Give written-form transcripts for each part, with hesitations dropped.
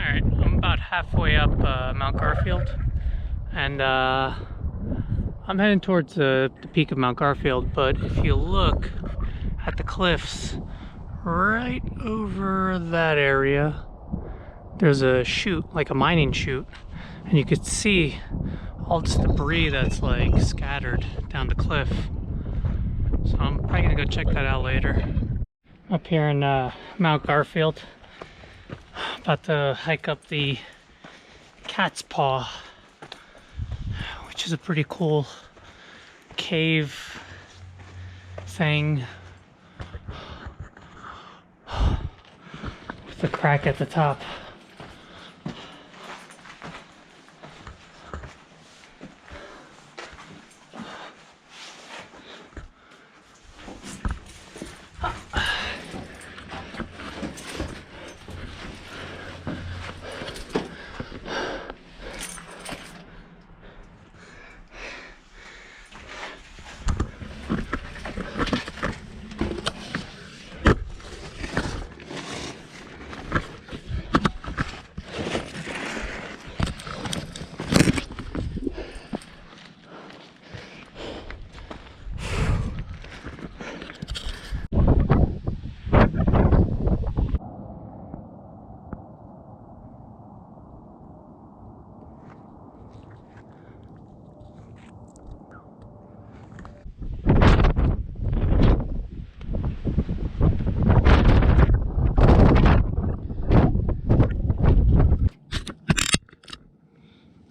Alright, I'm about halfway up Mt Garfield, and I'm heading towards the peak of Mt Garfield, but if you look at the cliffs right over that area, there's a chute, like a mining chute, and you could see all this debris that's like scattered down the cliff. So I'm probably gonna go check that out later. Up here in Mt Garfield, about to hike up the catspaw, which is a pretty cool cave thing with a crack at the top.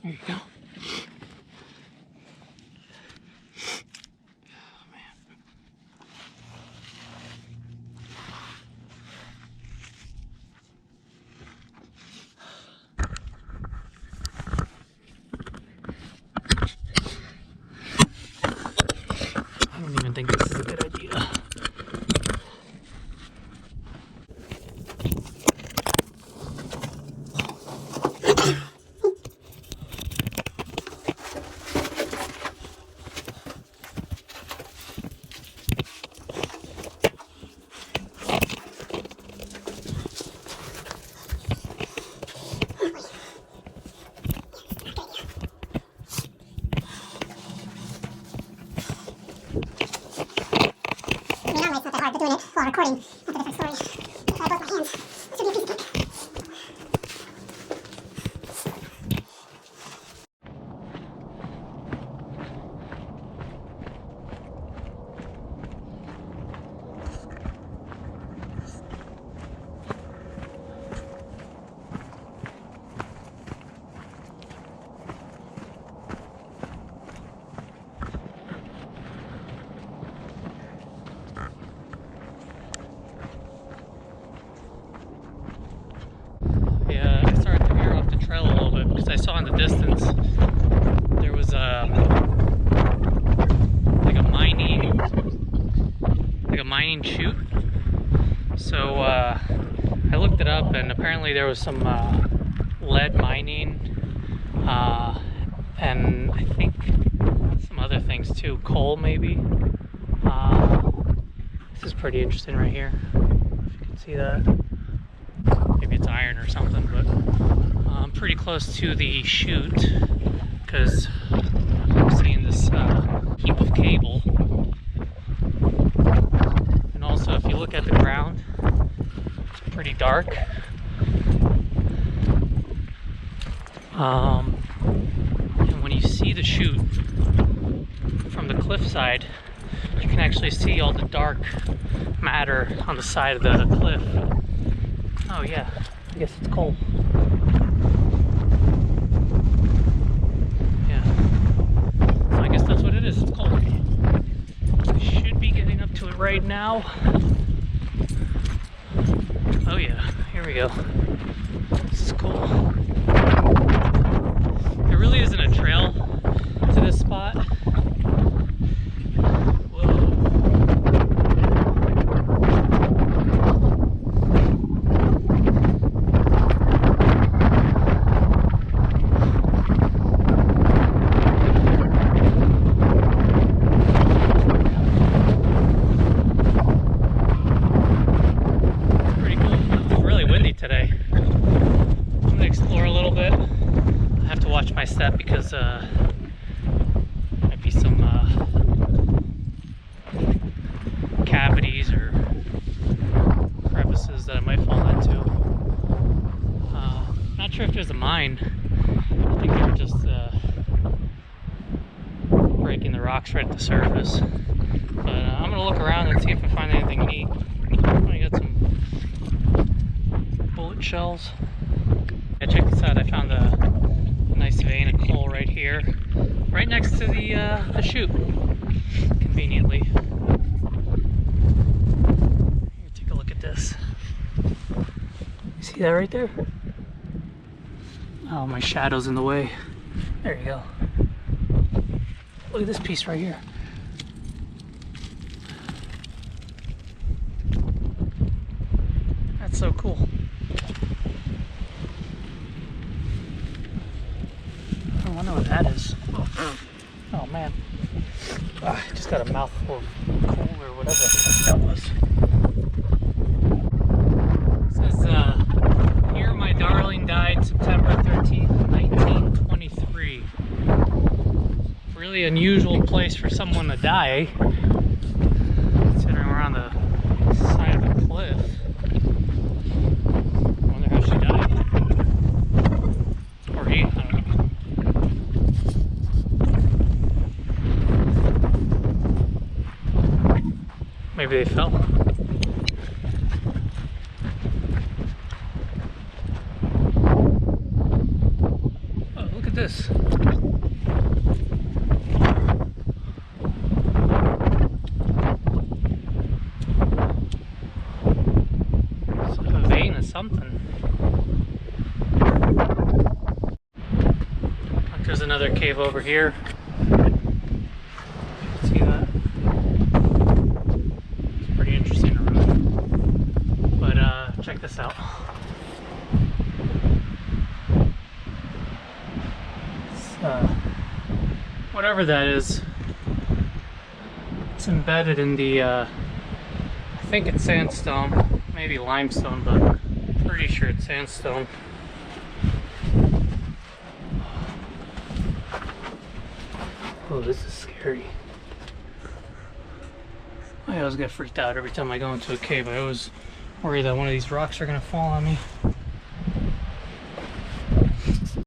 There you go. I don't even think this is a good idea. Doing it while recording, that's a different story. I broke my hands. This would be a piece of cake. Yeah, I started to veer off the trail a little bit because I saw in the distance there was like a mining chute. So I looked it up, and apparently there was some lead mining, and I think some other things too, coal maybe. This is pretty interesting right here, if you can see that. Maybe it's iron or something, but I'm pretty close to the chute because I'm seeing this heap of cable. And also, if you look at the ground, it's pretty dark. And when you see the chute from the cliffside, you can actually see all the dark matter on the side of the cliff. Oh yeah, I guess it's coal. Yeah. So I guess that's what it is, it's coal. I should be getting up to it right now. Oh yeah, here we go. This is cool. There really isn't a trail to this spot. that because might be some cavities or crevices that I might fall into. Not sure if there's a mine. I think they were just breaking the rocks right at the surface. But I'm gonna look around and see if I find anything neat. I got some bullet shells. Yeah, check this out. I found a nice vein of coal right here, right next to the chute, conveniently. Here, take a look at this. You see that right there? Oh, my shadow's in the way. There you go. Look at this piece right here. That's so cool. I wonder what that is. Oh man. I just got a mouthful of coal or whatever the fuck that was. It says, here my darling died September 13th, 1923. Really unusual place for someone to die, considering we're on the side of a cliff. I wonder how she died. Or he, I don't know. Maybe they fell. Oh, look at this. It's like a vein of something. Look, there's another cave over here. See that? Pretty interesting to run. But check this out. It's, whatever that is, it's embedded in the I think it's sandstone, maybe limestone, but I'm pretty sure it's sandstone. Oh, this is scary. I always get freaked out every time I go into a cave. I always worry that one of these rocks are gonna fall on me.